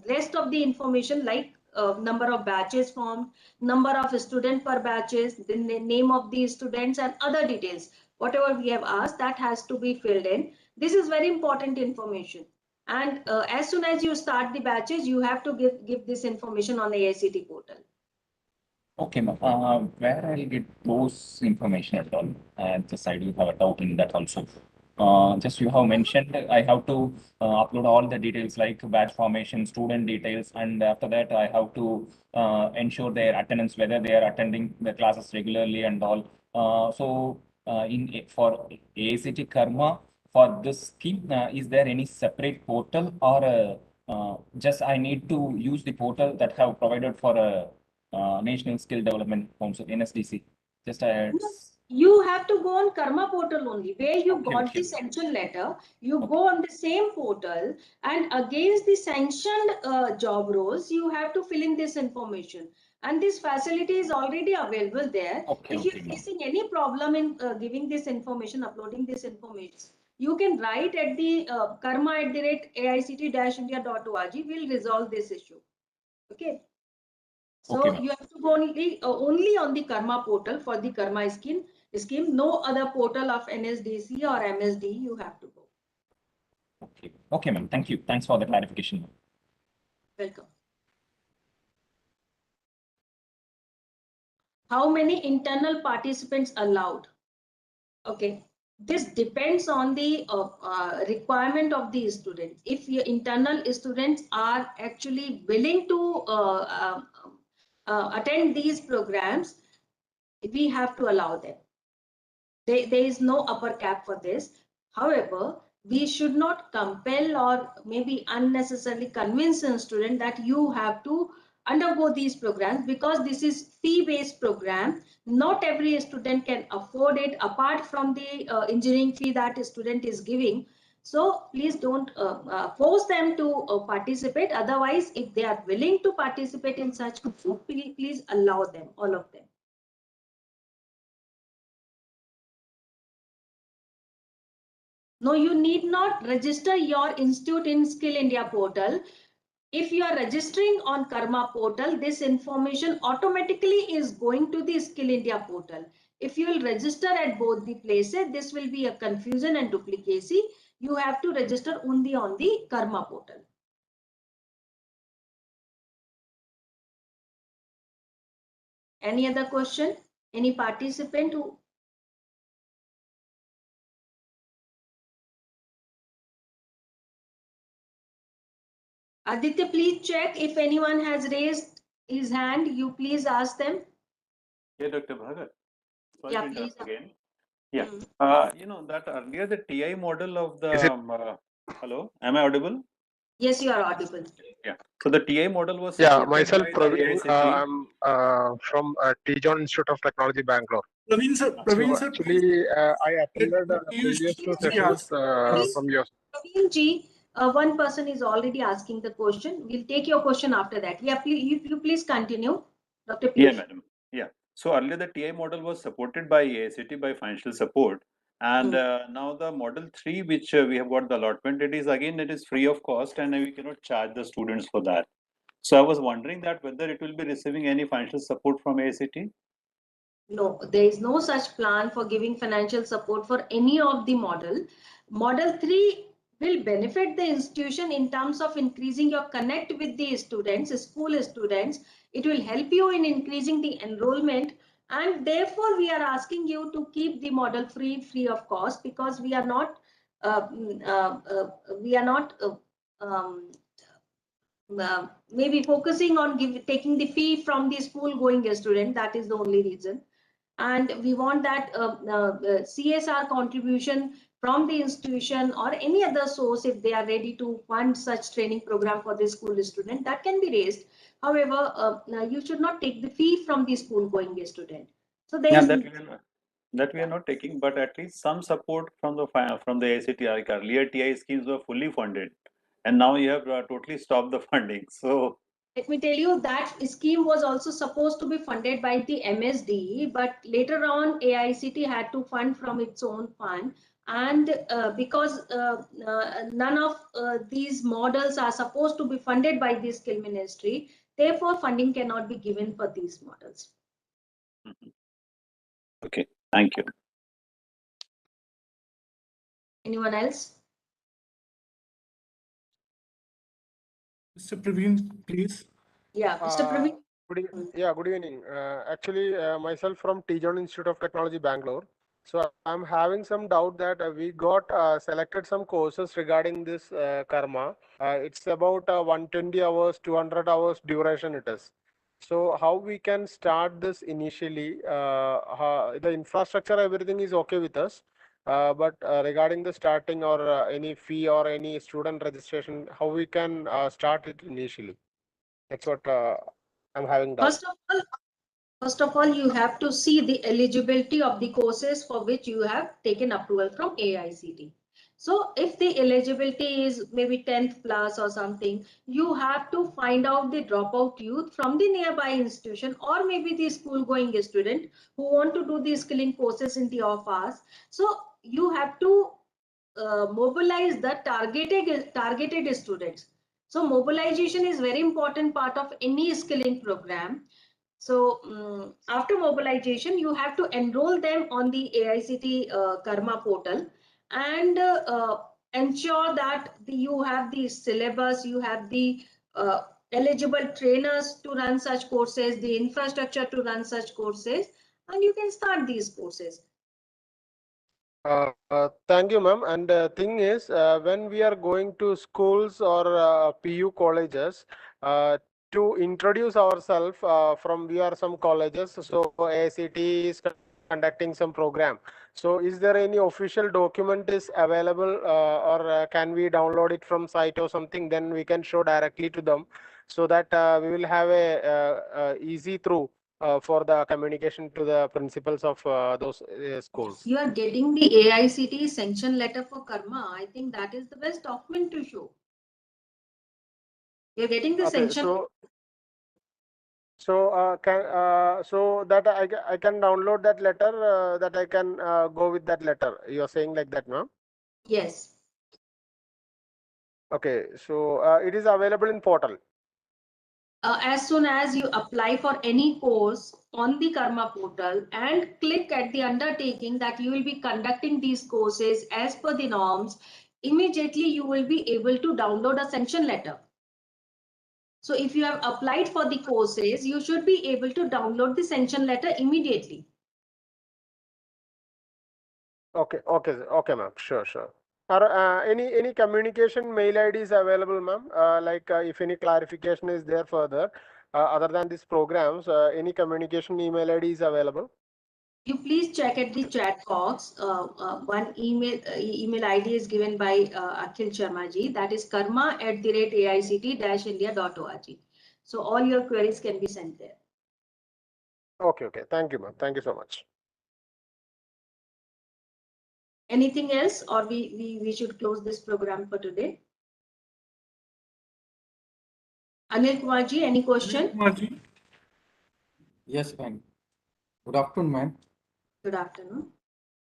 rest of the information like number of batches formed, number of student per batches, the name of the students, and other details. Whatever we have asked, that has to be filled in. This is very important information. And as soon as you start the batches, you have to give this information on the AICT portal. Okay, ma'am. Where I'll get those information at all? Just I do have a doubt in that also. Just you have mentioned I have to upload all the details like batch formation, student details, and after that I have to ensure their attendance, whether they are attending the classes regularly and all. For AICT Karma, for this scheme, is there any separate portal, or just I need to use the portal that have provided for a National Skill Development Council, NSDC? Just You have to go on Karma portal only, where you got the sanction letter. You go on the same portal, and against the sanctioned job roles, you have to fill in this information. And this facility is already available there. If you're facing any problem in giving this information, uploading this information, you can write at the karma@aict-india.org. We'll resolve this issue. Okay. So you have to go only on the Karma portal for the Karma scheme. No other portal of NSDC or MSD you have to go. Okay, ma'am. Thank you. Thanks for the clarification. Welcome. How many internal participants allowed? Okay. This depends on the requirement of the student. If your internal students are actually willing to attend these programs, we have to allow them. There is no upper cap for this. However, we should not compel or maybe unnecessarily convince a student that you have to undergo these programs, because this is fee-based program. Not every student can afford it, apart from the engineering fee that a student is giving. So please don't force them to participate. Otherwise, if they are willing to participate in such, please allow them, all of them. No, you need not register your institute in Skill India portal. If you are registering on Karma portal, this information automatically is going to the Skill India portal. If you will register at both the places, this will be a confusion and duplicacy. You have to register only on the Karma portal. Any other question? Any participant who? Aditya, please check if anyone has raised his hand. You please ask them. Yeah, Dr. Bhagat. Sorry Yeah, to please. interrupt again. Yeah, you know that earlier the TI model of the hello, am I audible? Yes, you are audible. Yeah. So the TI model was myself by the Praveen. AICT. I'm from T-John Institute of Technology, Bangalore. Praveen sir, Actually, I attended previous two sessions from your. Praveen ji, one person is already asking the question. We'll take your question after that. Yeah, please, you please continue, Dr. Piyush. Yeah, madam. Yeah. So earlier the TI model was supported by AICT by financial support, and now the model 3, which we have got the allotment, it is free of cost, and we cannot charge the students for that. So I was wondering that whether it will be receiving any financial support from AICT. No, there is no such plan for giving financial support for any of the model. Model 3 will benefit the institution in terms of increasing your connect with the students, school students. It will help you in increasing the enrollment, and therefore we are asking you to keep the model free of cost, because we are not maybe focusing on taking the fee from the school going student. That is the only reason. And we want that CSR contribution from the institution or any other source, if they are ready to fund such training program for the school student, that can be raised. However, you should not take the fee from the school going student. So there Yeah, is that we are not taking, but at least some support from the AICTE. Like earlier TI schemes were fully funded, and now you have totally stopped the funding. So let me tell you, that scheme was also supposed to be funded by the MSD, but later on AICTE had to fund from its own fund. And because none of these models are supposed to be funded by the skill ministry, therefore funding cannot be given for these models. okay, thank you. Anyone else? Mr. Praveen, please. Yeah, Mr. Praveen. Good evening. Actually, myself from T-John Institute of Technology, Bangalore. So I'm having some doubt that we got selected some courses regarding this karma. It's about 120 hours, 200 hours duration it is. So how we can start this initially? The infrastructure, everything is okay with us. But regarding the starting or any fee or any student registration, how we can start it initially? That's what I'm having doubt. First of all, you have to see the eligibility of the courses for which you have taken approval from AICTE. So if the eligibility is maybe 10th plus or something, you have to find out the dropout youth from the nearby institution, or maybe the school going student who want to do the skilling courses in the off hours. So you have to mobilize the targeted students. So mobilization is very important part of any skilling program. So after mobilization, you have to enroll them on the AICTE Karma portal, and ensure that you have the syllabus, you have the eligible trainers to run such courses, the infrastructure to run such courses, and you can start these courses. Thank you, ma'am. And thing is, when we are going to schools or PU colleges, to introduce ourselves from we are some colleges, so AICTE is conducting some program. So is there any official document is available or can we download it from site or something? Then we can show directly to them, so that we will have a easy through for the communication to the principals of those schools. You are getting the AICTE sanction letter for Karma. I think that is the best document to show. You're getting the sanction. So that I can download that letter, that I can go with that letter. You're saying like that, ma'am? Yes. Okay, so it is available in portal. As soon as you apply for any course on the Karma portal and click at the undertaking that you will be conducting these courses as per the norms, immediately you will be able to download a sanction letter. So if you have applied for the courses, you should be able to download the sanction letter immediately. Okay, ma'am. Sure. Are any communication mail ID is available, ma'am? Like if any clarification is there further, other than these programs, any communication email ID is available? You please check at the chat box. One email ID is given by Akhil Sharma ji. That is karma@aict-india.org. So all your queries can be sent there. Okay. Thank you, ma'am. Thank you so much. Anything else, or we should close this program for today? Anil Kumar ji, any question? Yes, ma'am. Good afternoon, ma'am. Good afternoon.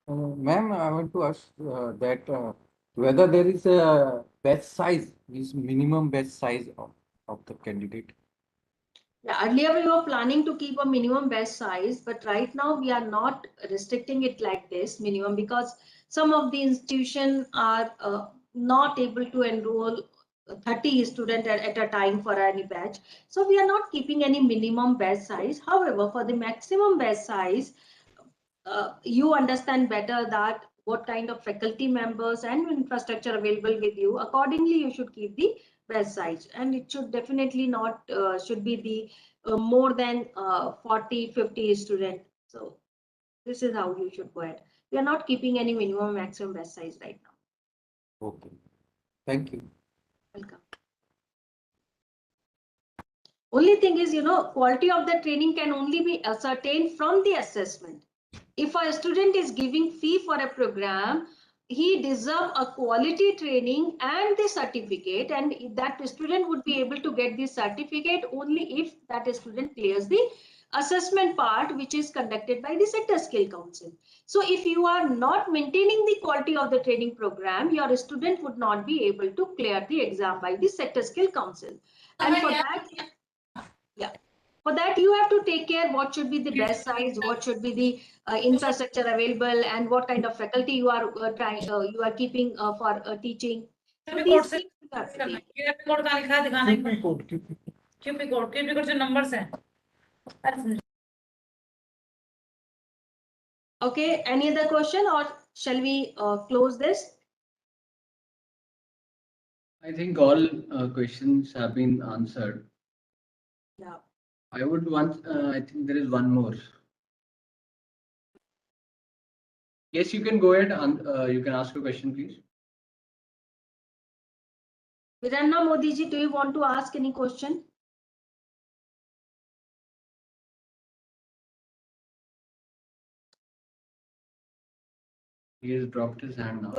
Ma'am, I want to ask that whether there is a batch size, is minimum batch size of the candidate. Yeah, earlier we were planning to keep a minimum batch size, but right now we are not restricting it like this minimum, because some of the institutions are not able to enroll 30 students at a time for any batch. So we are not keeping any minimum batch size. However, for the maximum batch size, you understand better that what kind of faculty members and infrastructure available with you. Accordingly, you should keep the batch size, and it should definitely not should be the more than 40-50 students. So this is how you should go ahead. We are not keeping any minimum maximum batch size right now. Okay. Thank you. Welcome. Only thing is, quality of the training can only be ascertained from the assessment. If a student is giving fee for a program, he deserves a quality training and the certificate, and that student would be able to get the certificate only if that student clears the assessment part, which is conducted by the Sector Skill Council. So if you are not maintaining the quality of the training program, your student would not be able to clear the exam by the Sector Skill Council. And for that, for that, you have to take care what should be the best size, what should be the infrastructure available, and what kind of faculty you are you are keeping for teaching. So these things you have to take care. Okay, any other question, or shall we close this? I think all questions have been answered. Yeah. I would want, I think there is one more. Yes, you can go ahead and you can ask a question, please. Viranna Modi ji, do you want to ask any question? He has dropped his hand now.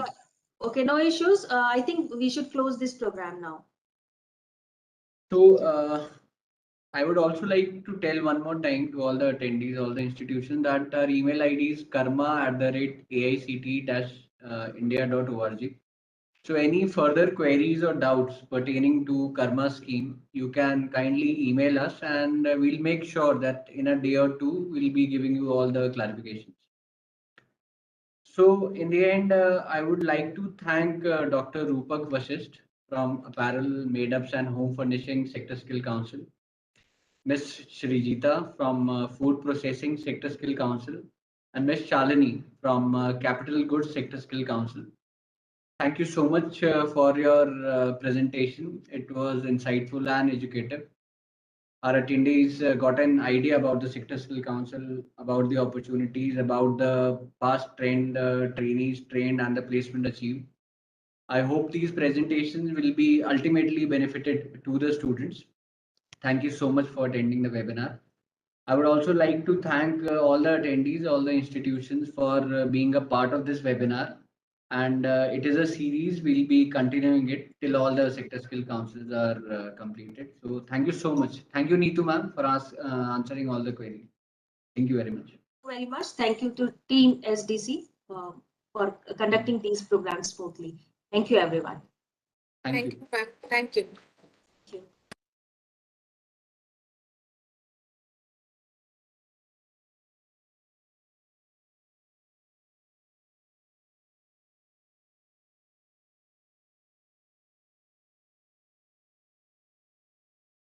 Okay, no issues. I think we should close this program now. So I would also like to tell one more time to all the attendees, all the institutions, that our email ID is karma@aict-india.org. So any further queries or doubts pertaining to Karma scheme, you can kindly email us, and we'll make sure that in a day or two, we'll be giving you all the clarifications. So in the end, I would like to thank Dr. Rupak Vasisht from Apparel, Made-ups and Home Furnishing Sector Skill Council, Ms. Srijita from Food Processing Sector Skill Council, and Ms. Shalini from Capital Goods Sector Skill Council. Thank you so much for your presentation. It was insightful and educative. Our attendees got an idea about the Sector Skill Council, about the opportunities, about the past trend, trainees trained and the placement achieved. I hope these presentations will be ultimately benefited to the students. Thank you so much for attending the webinar. I would also like to thank all the attendees, all the institutions for being a part of this webinar. And it is a series. We'll be continuing it till all the Sector Skill Councils are completed. So thank you so much. Thank you, Neetu ma'am, for answering all the queries. Thank you very much. Very much. Thank you to Team SDC for conducting these programs smoothly. Thank you, everyone. Thank you. Thank you.